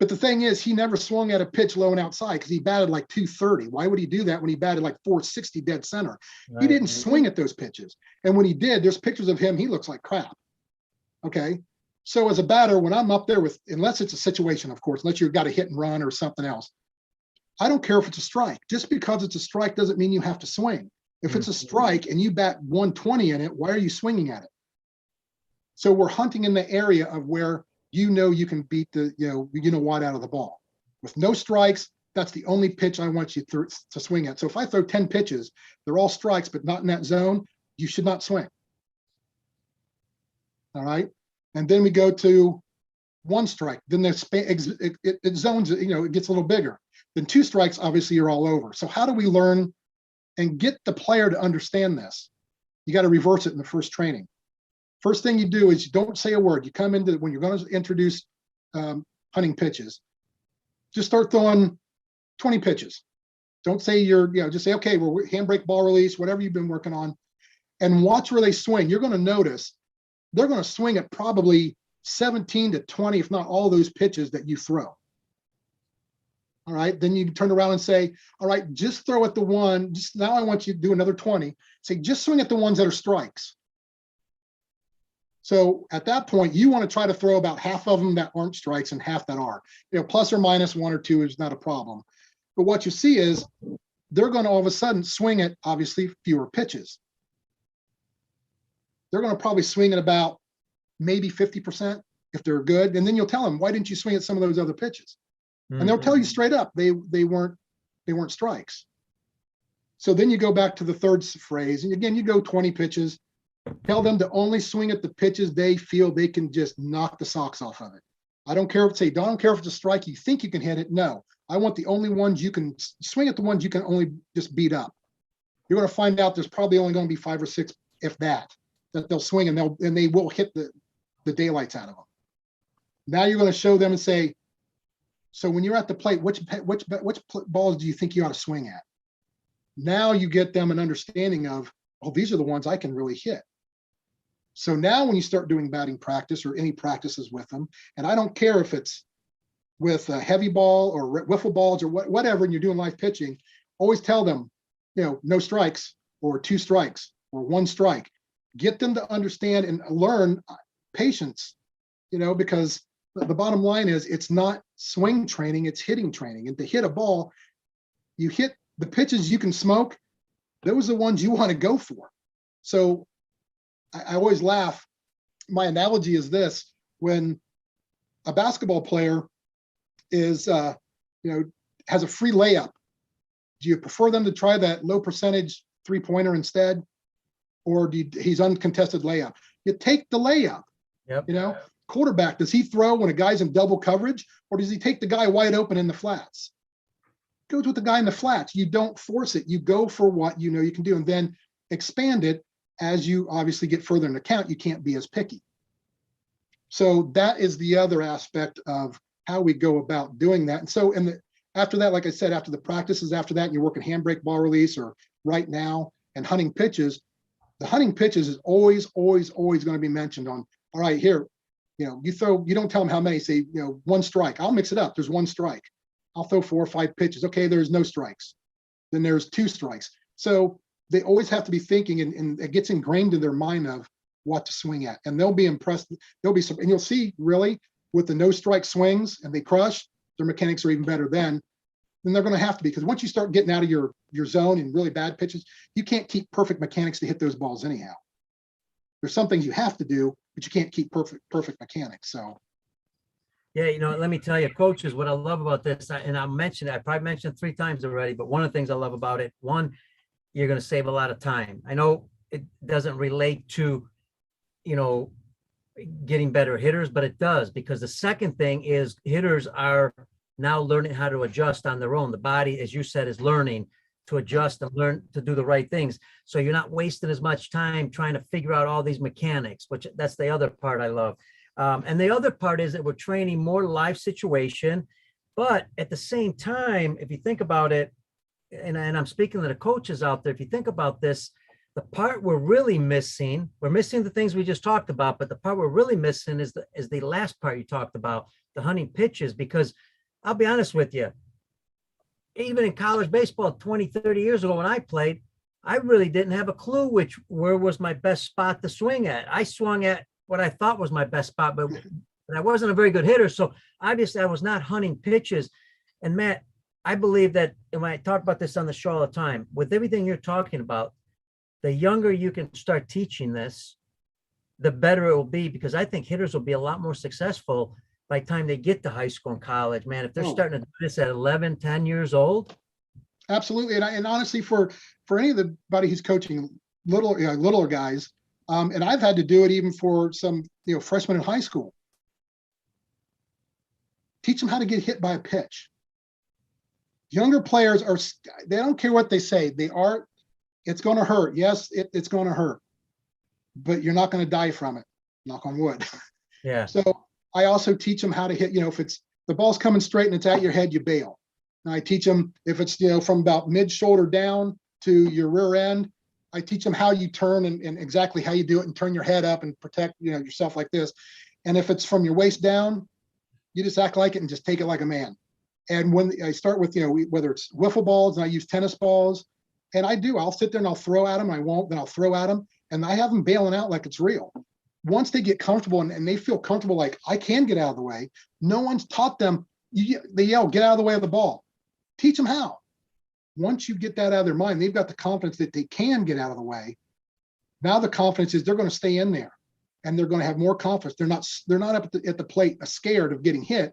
the thing is, he never swung at a pitch low and outside because he batted like 230. Why would he do that when he batted like 460 dead center? Right. He didn't swing at those pitches. And when he did, there's pictures of him, he looks like crap. Okay. So as a batter, when I'm up there with, unless it's a situation, of course, unless you've got a hit and run or something else, I don't care if it's a strike. Just because it's a strike doesn't mean you have to swing. If it's a strike and you bat 120 in it, why are you swinging at it? So we're hunting in the area of where you can beat the what out of the ball. With no strikes, that's the only pitch I want you to swing at. So if I throw 10 pitches, they're all strikes, but not in that zone, you should not swing. All right. And then we go to 1 strike. Then it zones, it gets a little bigger. Then 2 strikes, obviously you're all over. So how do we learn and get the player to understand this? You got to reverse it in the first training. First thing you do is you don't say a word. You come into when you're going to introduce hunting pitches, just start throwing 20 pitches. Don't say just say, okay, we're handbrake, ball release, whatever you've been working on, and watch where they swing. You're going to notice they're going to swing at probably 17 to 20, if not all those pitches that you throw. All right. Then you turn around and say, all right, just throw at the one. Just now I want you to do another 20. Say, just swing at the ones that are strikes. So at that point, you want to try to throw about half of them that aren't strikes and half that are. Plus or minus 1 or 2 is not a problem. But what you see is they're going to all of a sudden swing at, obviously, fewer pitches. They're going to probably swing at about maybe 50% if they're good. And then you'll tell them, why didn't you swing at some of those other pitches? And they'll tell you straight up, they weren't strikes. So then you go back to the third phrase. And again, you go 20 pitches. Tell them to only swing at the pitches they feel they can just knock the socks off of it. I don't care if it's a strike, you think you can hit it. No, I want the only ones you can swing at, the ones you can only just beat up. You're going to find out there's probably only going to be 5 or 6, if that they'll swing and they will hit the daylights out of them. Now you're going to show them and say, so when you're at the plate, which balls do you think you ought to swing at? Now you get them an understanding of, oh, these are the ones I can really hit. So now when you start doing batting practice or any practices with them, and I don't care if it's with a heavy ball or wiffle balls or whatever, and you're doing live pitching, always tell them, no strikes or 2 strikes or 1 strike. Get them to understand and learn patience, because the bottom line is it's not swing training, it's hitting training. And to hit a ball, you hit the pitches you can smoke. Those are the ones you want to go for. So I always laugh. My analogy is this: when a basketball player is, has a free layup, do you prefer them to try that low percentage 3-pointer instead? Or he's uncontested layup? You take the layup. Yep. Quarterback, does he throw when a guy's in double coverage, or does he take the guy wide open in the flats? Goes with the guy in the flats. You don't force it. You go for what you can do, and then expand it as you obviously get further in the count. You can't be as picky. So that is the other aspect of how we go about doing that. And so after that, like I said, after the practices, after that, and you're working handbrake, ball release, or right now, and hunting pitches, the hunting pitches is always going to be mentioned on, all right, here, you don't tell them how many, say, one strike. I'll mix it up. There's one strike. I'll throw 4 or 5 pitches. Okay, there's no strikes. Then there's 2 strikes. So they always have to be thinking, and it gets ingrained in their mind of what to swing at. And they'll be impressed. And you'll see, really, with the no strike swings and they crush, their mechanics are even better then they're going to have to be, because once you start getting out of your zone and really bad pitches, you can't keep perfect mechanics to hit those balls anyhow. There's some things you have to do, but you can't keep perfect mechanics. So yeah, let me tell you, coaches, what I love about this, and I probably mentioned 3 times already, but one of the things I love about it, one, you're going to save a lot of time. I know it doesn't relate to, getting better hitters, but it does, because the second thing is hitters are now learning how to adjust on their own. The body, as you said, is learning to adjust and learn to do the right things. So you're not wasting as much time trying to figure out all these mechanics, which that's the other part I love. And the other part is that we're training more live situation, but at the same time, if you think about it, and I'm speaking to the coaches out there, if you think about this, the part we're really missing, we're missing the things we just talked about, but the part we're really missing is the last part you talked about, the hunting pitches, because I'll be honest with you, even in college baseball 20, 30 years ago when I played, I really didn't have a clue where was my best spot to swing at. I swung at what I thought was my best spot, but I wasn't a very good hitter. So obviously I was not hunting pitches. And Matt, I believe that, and when I talk about this on the show all the time, with everything you're talking about, the younger you can start teaching this, the better it will be, because I think hitters will be a lot more successful by the time they get to high school and college, man. If they're starting to do this at 11, 10 years old. Absolutely. And honestly, for anybody who's coaching littler guys, and I've had to do it even for some, freshmen in high school, teach them how to get hit by a pitch. Younger players they don't care what they say. It's going to hurt. Yes, it's going to hurt, but you're not going to die from it. Knock on wood. Yeah. So I also teach them how to hit, if it's the ball's coming straight and it's at your head, you bail. And I teach them, if it's, from about mid shoulder down to your rear end, I teach them how you turn and exactly how you do it and turn your head up and protect, yourself like this. And if it's from your waist down, you just act like it and just take it like a man. And when I start with, whether it's wiffle balls, and I use tennis balls, and I'll sit there and I'll throw at them. I won't, then I'll throw at them, and I have them bailing out like it's real. Once they get comfortable and they feel comfortable, like I can get out of the way, no one's taught them. They yell, get out of the way of the ball. Teach them how. Once you get that out of their mind, they've got the confidence that they can get out of the way. Now the confidence is they're going to stay in there, and they're going to have more confidence. They're not up at the plate scared of getting hit.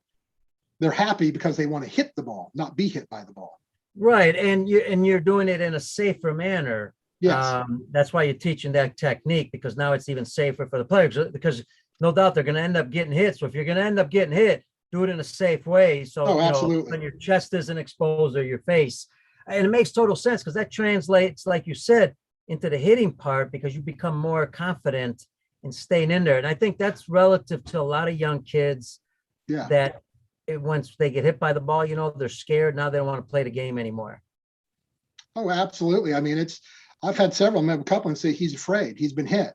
They're happy because they want to hit the ball, not be hit by the ball. Right, and you're doing it in a safer manner. Yes. That's why you're teaching that technique, because now it's even safer for the players, because no doubt they're going to end up getting hit. So if you're going to end up getting hit, do it in a safe way. So absolutely. When your chest isn't exposed or your face, and it makes total sense, because that translates, like you said, into the hitting part, because you become more confident in staying in there. And I think that's relative to a lot of young kids. Yeah. That once they get hit by the ball, they're scared. Now they don't want to play the game anymore. Oh, absolutely. I mean, I've had several, I have a couple and say he's afraid, he's been hit.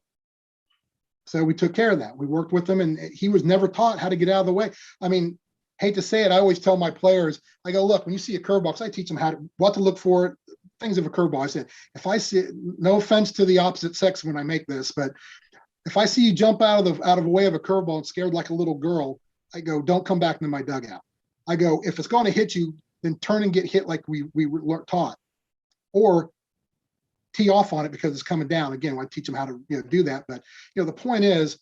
So we took care of that. We worked with him, and he was never taught how to get out of the way. I mean, hate to say it, I always tell my players, I go, look, when you see a curveball, I teach them what to look for, things of a curveball. I said, if I see, no offense to the opposite sex when I make this, but if I see you jump out of the way of a curveball and scared like a little girl, I go, don't come back into my dugout. I go, if it's going to hit you, then turn and get hit like we were taught, or tee off on it because it's coming down. Again, I teach them how to do that. But the point is,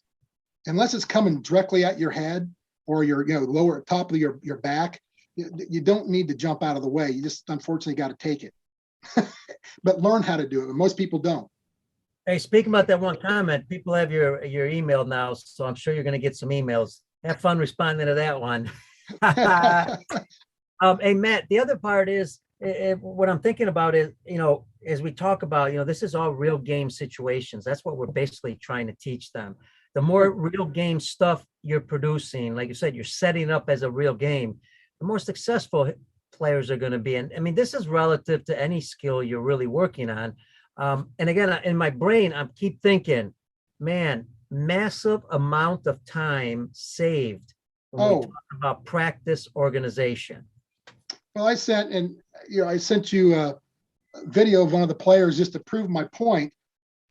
unless it's coming directly at your head or your lower top of your back, you don't need to jump out of the way. You just unfortunately got to take it. But learn how to do it. And most people don't. Hey, speaking about that one comment, people have your email now, so I'm sure you're going to get some emails. Have fun responding to that one. Hey, Matt, the other part is what I'm thinking about is, as we talk about, this is all real game situations. That's what we're basically trying to teach them. the more real game stuff you're producing, like you said, you're setting up as a real game, the more successful players are going to be. And I mean, this is relative to any skill you're really working on. And again, in my brain, I keep thinking, man, massive amount of time saved when we talk about practice organization. Well, I sent you a video of one of the players just to prove my point.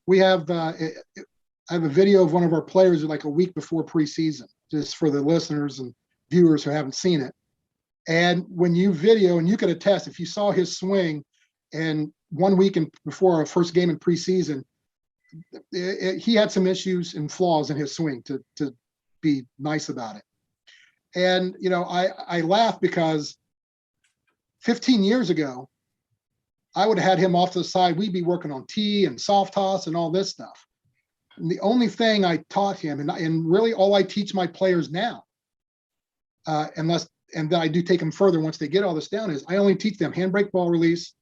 We have I have a video of one of our players like a week before preseason, just for the listeners and viewers who haven't seen it. And when you video, and you could attest, if you saw his swing, and 1 week before our first game in preseason, he had some issues and flaws in his swing, to be nice about it. And I laugh because 15 years ago, I would have had him off to the side. We'd be working on tee and soft toss and all this stuff. And the only thing I taught him, and really all I teach my players now, and then I do take them further once they get all this down, is I only teach them handbrake ball release.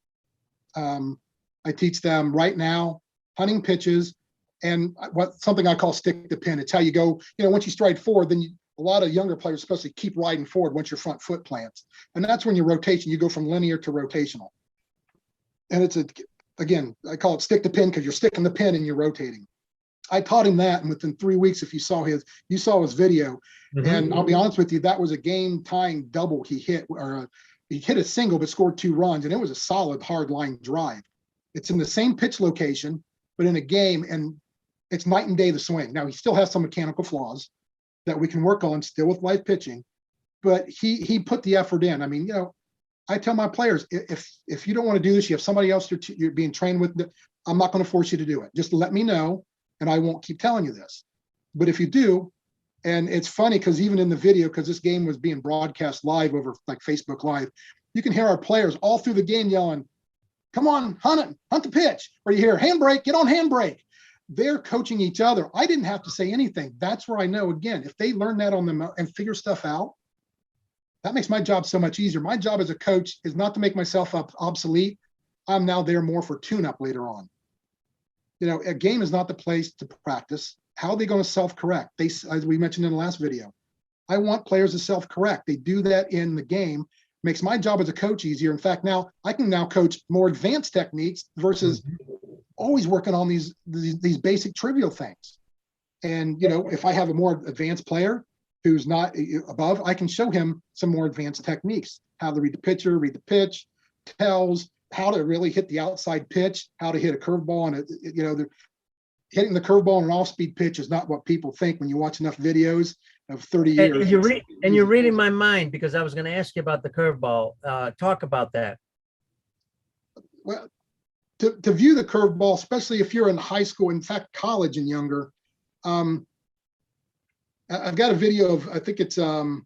I teach them right now, hunting pitches, and something I call stick to pin. It's how you go, once you stride forward, then a lot of younger players especially keep riding forward once your front foot plants. And that's when your rotation, you go from linear to rotational. And again, I call it stick to pin because you're sticking the pin and you're rotating. I taught him that, and within 3 weeks, if you saw his video, and I'll be honest with you, that was a game-tying double he hit, or he hit a single but scored 2 runs, and it was a solid hard line drive. It's in the same pitch location, but in a game, and it's night and day the swing. Now, he still has some mechanical flaws that we can work on still with live pitching, but he put the effort in. I mean, I tell my players, if you don't want to do this, you have somebody else you're being trained with, I'm not going to force you to do it. Just let me know, and I won't keep telling you this. But if you do, and it's funny because even in the video, because this game was being broadcast live over like Facebook Live, you can hear our players all through the game yelling, "Come on, hunt the pitch," or you hear handbrake, get on handbrake. They're coaching each other. I didn't have to say anything. That's where I know, again, if they learn that on them and figure stuff out, that makes my job so much easier. My job as a coach is not to make myself obsolete. I'm now there more for tune-up later on. A game is not the place to practice. How are they going to self-correct? As we mentioned in the last video, I want players to self-correct. They do that in the game. Makes my job as a coach easier. In fact, now I can coach more advanced techniques versus always working on these basic trivial things. And, if I have a more advanced player who's not above, I can show him some more advanced techniques, how to read the pitcher, read the pitch, tells, how to really hit the outside pitch, how to hit a curveball. And, hitting the curveball on an off-speed pitch is not what people think when you watch enough videos of 30 years. And you're reading my mind, because I was going to ask you about the curveball. Talk about that. Well, to view the curveball, especially if you're in high school, in fact, college and younger, I've got a video of, I think it's I've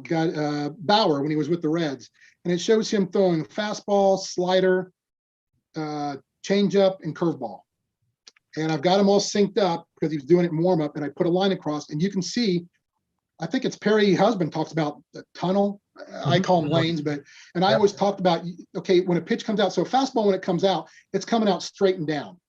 got Bauer when he was with the Reds, and it shows him throwing fastball, slider, changeup, and curveball. And I've got them all synced up because he was doing it in warm up, and I put a line across, and you can see, I think it's Perry Husband talks about the tunnel. I call them lanes, and I always talked about, okay, when a pitch comes out, so a fastball, when it comes out, it's coming out straight and down.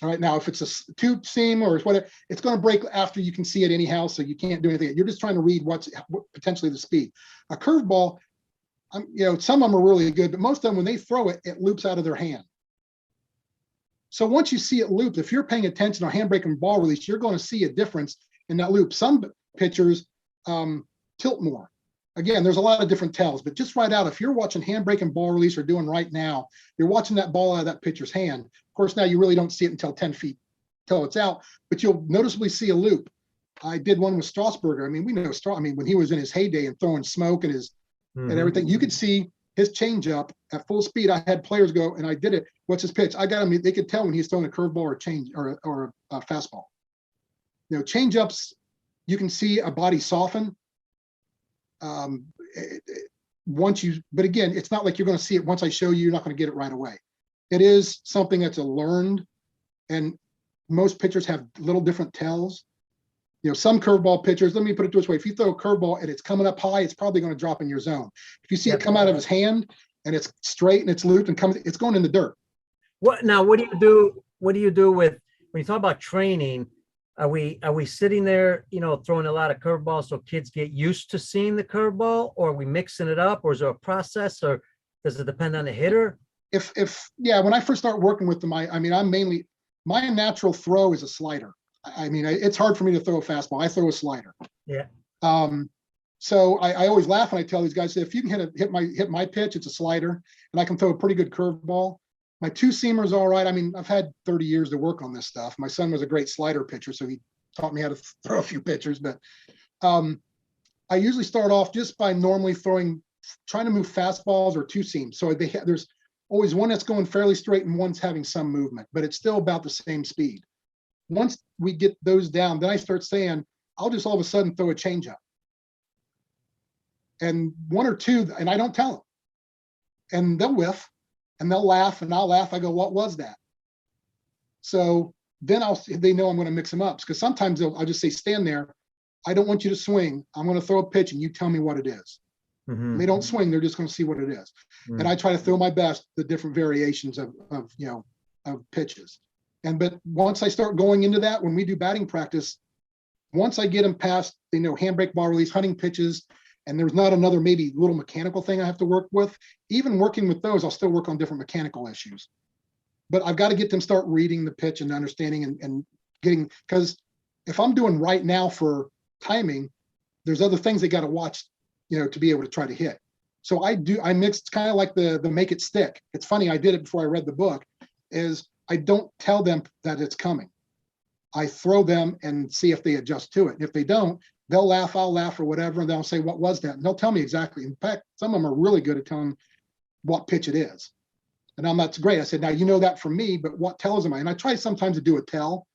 All right, now if it's a tube seam or whatever, it's going to break after you can see it anyhow, so you can't do anything. You're just trying to read what's potentially the speed. A curveball, some of them are really good, but most of them, when they throw it, it loops out of their hand. So once you see it looped, if you're paying attention on handbrake and ball release, you're going to see a difference in that loop. Some pitchers tilt more. Again, there's a lot of different tells, but just right out, if you're watching handbrake and ball release or doing right now, you're watching that ball out of that pitcher's hand. Of course, now you really don't see it until 10 feet till it's out, but you'll noticeably see a loop. I did one with Strasburger. I mean, we know when he was in his heyday and throwing smoke and and everything, you could see his changeup at full speed. I had players go, and I did it. What's his pitch? I got him. They could tell when he's throwing a curveball or a fastball. Changeups, you can see a body soften. But again, it's not like you're going to see it once I show you. You're not going to get it right away. It is something that's learned, and most pitchers have little different tells. Some curveball pitchers, let me put it this way: if you throw a curveball and it's coming up high, it's probably going to drop in your zone. If you see it come out of his hand and it's straight and it's looped and it's going in the dirt. What do you do? What do you do with, when you talk about training? Are we sitting there, throwing a lot of curveballs so kids get used to seeing the curveball, or are we mixing it up, or is there a process, or does it depend on the hitter? If yeah, when I first start working with them, I mean, I'm mainly, my natural throw is a slider. I mean, it's hard for me to throw a fastball. I throw a slider. Yeah. So I always laugh when I tell these guys, if you can hit my pitch, it's a slider, and I can throw a pretty good curveball. My two seamer's all right. I mean, I've had 30 years to work on this stuff. My son was a great slider pitcher, so he taught me how to throw a few pitchers. But I usually start off just by normally trying to move fastballs or two seams. So there's always one that's going fairly straight and one's having some movement, but it's still about the same speed. Once we get those down, then I start saying, I'll just all of a sudden throw a changeup. And one or two, and I don't tell them. And they'll whiff and they'll laugh and I'll laugh. I go, what was that? So then they know I'm going to mix them up, because sometimes I'll just say, stand there. I don't want you to swing. I'm going to throw a pitch and you tell me what it is. Mhm. They don't swing. They're just going to see what it is. Mhm. And I try to throw my best, the different variations of pitches. But once I start going into that, when we do batting practice, once I get them past, handbrake, ball release, hunting pitches, and there's not another maybe little mechanical thing I have to work with, even working with those, I'll still work on different mechanical issues. But I've got to get them start reading the pitch and understanding and getting, because if I'm doing right now for timing, there's other things they got to watch, to be able to try to hit. So I mix. It's kind of like the make it stick. It's funny, I did it before I read the book, is I don't tell them that it's coming. I throw them and see if they adjust to it. And if they don't, they'll laugh, I'll laugh, or whatever, and they'll say, what was that? And they'll tell me exactly. In fact, some of them are really good at telling what pitch it is. And that's great. I said, now you know that from me, but what tells them? And I try sometimes to do a tell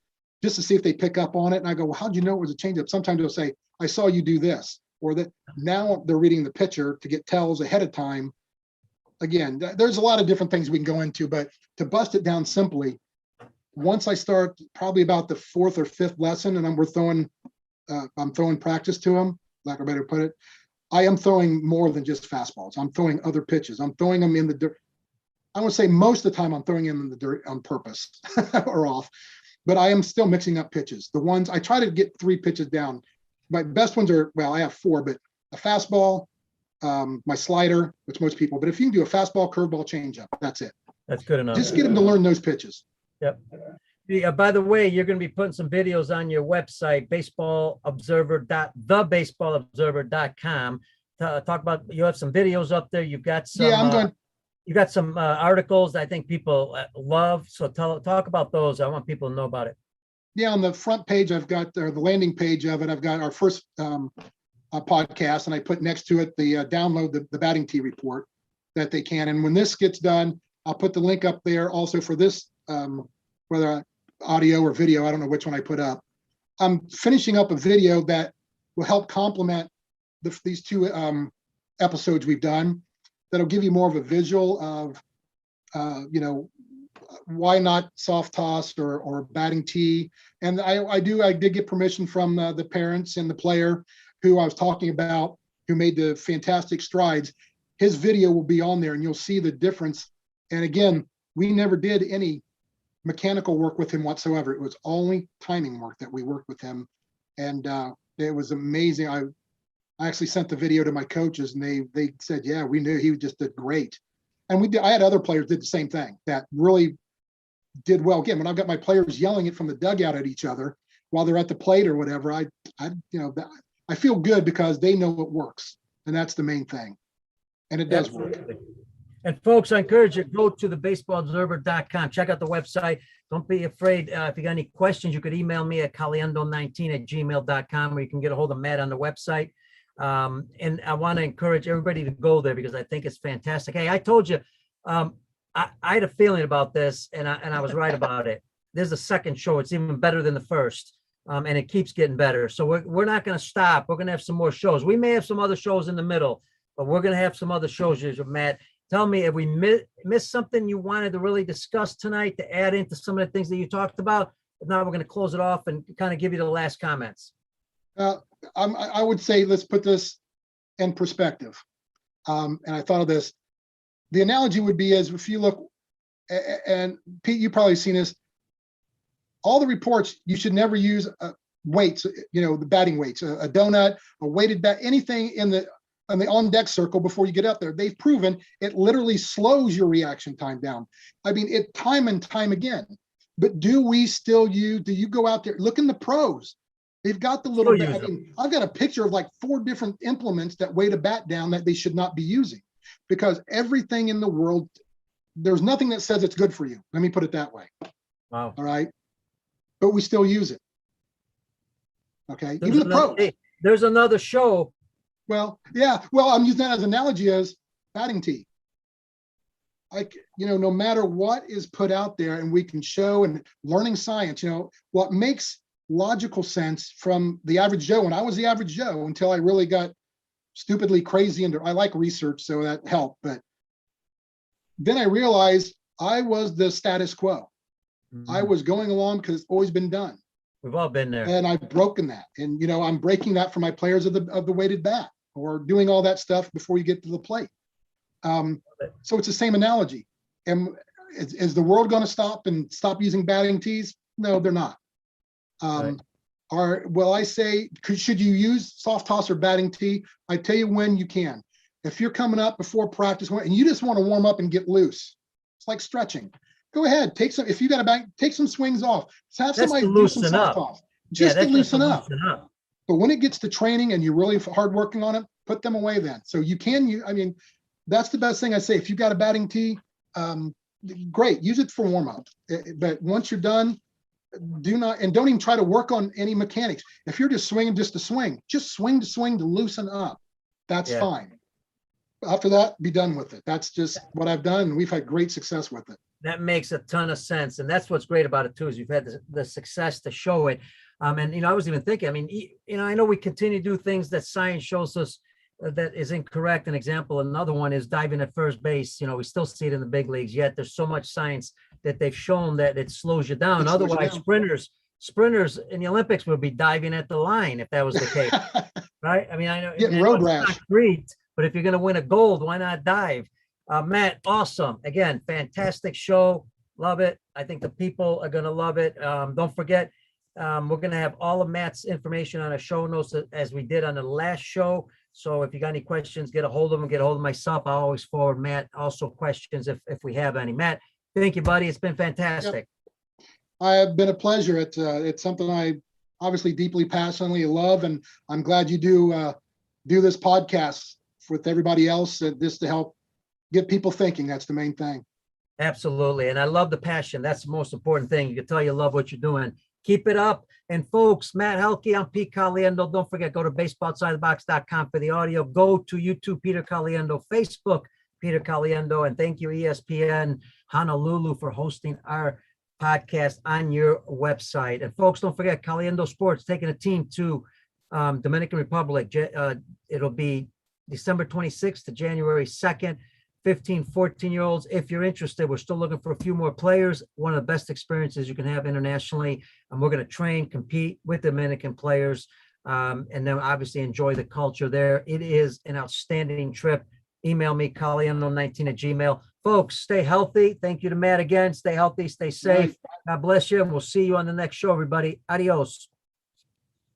just to see if they pick up on it. And I go, well, how'd you know it was a changeup? Sometimes they'll say, I saw you do this, or that. Now they're reading the pitcher to get tells ahead of time. Again, there's a lot of different things we can go into, but to bust it down simply, once I start probably about the fourth or fifth lesson, and I'm throwing practice to them, lack of a better put it, I am throwing more than just fastballs. I'm throwing other pitches. I'm throwing them in the dirt. I would say most of the time I'm throwing them in the dirt on purpose or off, but I am still mixing up pitches. The ones I try to get 3 pitches down. My best ones are, well, I have 4, but a fastball, my slider, which most people, but if you can do a fastball, curveball, changeup, that's it. That's good enough. Just get them to learn those pitches. Yep. Yeah, by the way, you're going to be putting some videos on your website, thebaseballobserver.com. Talk about, you have some videos up there. You've got some, you got some articles that I think people love. So talk about those. I want people to know about it. Yeah, on the front page, I've got the landing page of it. I've got our first podcast, and I put next to it the download the batting tee report that they can. And when this gets done, I'll put the link up there also for this, whether audio or video, I don't know which one I put up. I'm finishing up a video that will help complement these 2 episodes we've done. That'll give you more of a visual of, why not soft toss or batting tee. And I did get permission from the parents and the player who I was talking about, who made the fantastic strides. His video will be on there and you'll see the difference. And again, we never did any mechanical work with him whatsoever. It was only timing work that we worked with him. And it was amazing. I actually sent the video to my coaches and they said, yeah, we knew he just did great. And I had other players did the same thing that really did well. Again, when I've got my players yelling it from the dugout at each other while they're at the plate or whatever, I feel good because they know it works. And that's the main thing. And it does work. And folks, I encourage you, go to thebaseballobserver.com. Check out the website. Don't be afraid. If you got any questions, you could email me at caliendo19@gmail.com, or you can get a hold of Matt on the website. And I want to encourage everybody to go there because I think it's fantastic. Hey, I told you, I had a feeling about this, and I was right about it. There's a second show. It's even better than the first, and it keeps getting better. So we're not going to stop. We're going to have some more shows. We may have some other shows in the middle, but we're going to have some other shows here with Matt. Tell me if we missed something you wanted to really discuss tonight to add into some of the things that you talked about. If not, we're going to close it off and kind of give you the last comments. I would say, let's put this in perspective. And I thought of this. The analogy would be as if you look, and Pete, you've probably seen this. all the reports, you should never use weights, the batting weights, a donut, a weighted bat, anything in the on deck circle before you get up there. They've proven it literally slows your reaction time down. I mean, it time and time again. But do you go out there, look in the pros? They've got the little bit. I mean, I've got a picture of like 4 different implements that weight a bat down that they should not be using, because everything in the world, there's nothing that says it's good for you. Let me put it that way. Wow. All right. But we still use it. Okay. Even the pros. Hey, there's another show. Well, yeah. Well, I'm using that as an analogy as batting tee. No matter what is put out there, and we can show, and learning science, what makes logical sense from the average Joe. When I was the average Joe, until I really got stupidly crazy into, I like research, so that helped. But then I realized I was the status quo. Mm-hmm. I was going along because it's always been done. We've all been there. And I've broken that. And, I'm breaking that for my players of the weighted bat, or doing all that stuff before you get to the plate. So it's the same analogy. And is the world going to stop using batting tees? No, they're not. Right. I say, should you use soft toss or batting tee? I tell you when you can. If you're coming up before practice and you just want to warm up and get loose, it's like stretching. Go ahead, if you got a bag, take some swings off. Have somebody do some soft toss, just to loosen up. But when it gets to training and you're really hard working on it, put them away then. So you can, that's the best thing I say. If you've got a batting tee, great, use it for warm up. But once you're done, don't even try to work on any mechanics. If you're just swinging just to swing to loosen up. That's fine. After that, be done with it. That's just what I've done, and we've had great success with it. That makes a ton of sense, and that's what's great about it too, is you've had the success to show it. And I was even thinking, I know we continue to do things that science shows us that is incorrect. An example, another one is diving at first base. We still see it in the big leagues, yet there's so much science that they've shown that it slows you down. Otherwise, sprinters in the Olympics would be diving at the line if that was the case, right? I know getting road rash. Great, but if you're going to win a gold, why not dive? Matt, awesome. Again, fantastic show. Love it. I think the people are going to love it. Don't forget, we're going to have all of Matt's information on our show notes as we did on the last show. So if you got any questions, get a hold of them, get a hold of myself. I'll always forward Matt also questions if we have any. Matt, thank you, buddy. It's been fantastic. Yep. Been a pleasure. It's something I obviously deeply, passionately love, and I'm glad you do this podcast with everybody else, just to help get people thinking. That's the main thing. Absolutely. And I love the passion. That's the most important thing. You can tell you love what you're doing. Keep it up. And folks, Matt Helke, I'm Pete Caliendo. Don't forget, go to baseballoutsidethebox.com for the audio. Go to YouTube, Peter Caliendo, Facebook, Peter Caliendo. And thank you, ESPN Honolulu, for hosting our podcast on your website. And folks, don't forget, Caliendo Sports taking a team to Dominican Republic. It'll be December 26th to January 2nd. 15, 14-year-olds. If you're interested, we're still looking for a few more players. One of the best experiences you can have internationally. And we're going to train, compete with Dominican players, and then obviously enjoy the culture there. It is an outstanding trip. Email me, caliendo19@gmail.com. Folks, stay healthy. Thank you to Matt again. Stay healthy, stay safe. God bless you. And we'll see you on the next show, everybody. Adios.